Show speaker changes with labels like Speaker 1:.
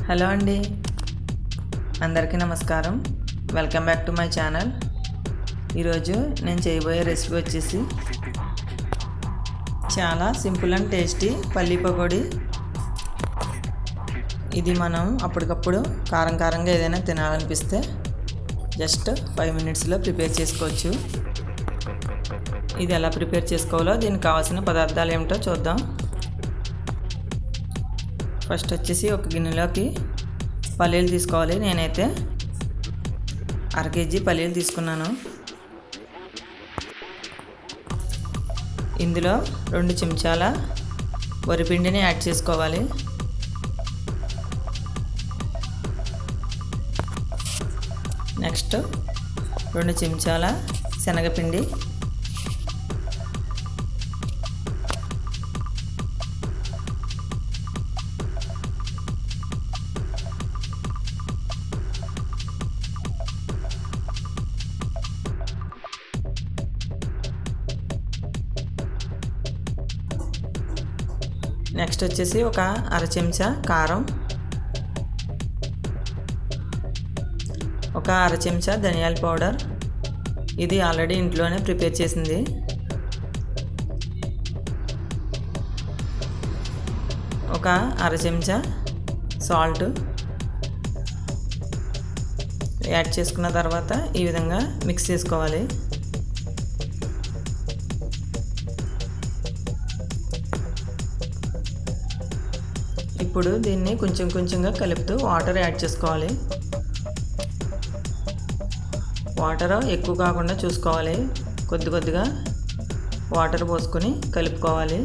Speaker 1: Hello అండి, అందరికీ నమస్కారం. Welcome back to my channel. ఈరోజు నేను చేయబోయే రెసిపీ వచ్చేసి చాలా సింపుల్ అండ్ టేస్టీ పల్లి పకోడి. ఇది మనం అప్పటికప్పుడు కారంగా ఏదైనా తినాలనిపిస్తే జస్ట్ 5 మినిట్స్లో ప్రిపేర్ చేసుకోవచ్చు. ఇది ఎలా ప్రిపేర్ చేసుకోవాలో దీనికి కావాల్సిన పదార్థాలు ఏమిటో చూద్దాం. ఫస్ట్ వచ్చేసి ఒక గిన్నెలోకి పల్లీలు తీసుకోవాలి. నేనైతే 1/2 కేజీ పల్లీలు తీసుకున్నాను. ఇందులో 2 చెంచాల వరిపిండిని యాడ్ చేసుకోవాలి. నెక్స్ట్ 2 చెంచాల శనగపిండి, నెక్స్ట్ వచ్చేసి ఒక 1/2 చెంచా కారం, ఒక 1/2 చెంచా ధనియాల పౌడర్. ఇది ఆల్రెడీ ఇంట్లోనే ప్రిపేర్ చేసింది. ఒక 1/2 చెంచా సాల్ట్ యాడ్ చేసుకున్న తర్వాత ఈ విధంగా మిక్స్ చేసుకోవాలి. ఇప్పుడు దీన్ని కొంచెంగా కలుపుతూ వాటర్ యాడ్ చేసుకోవాలి. వాటర్ ఎక్కువ కాకుండా చూసుకోవాలి. కొద్దిగా వాటర్ పోసుకొని కలుపుకోవాలి.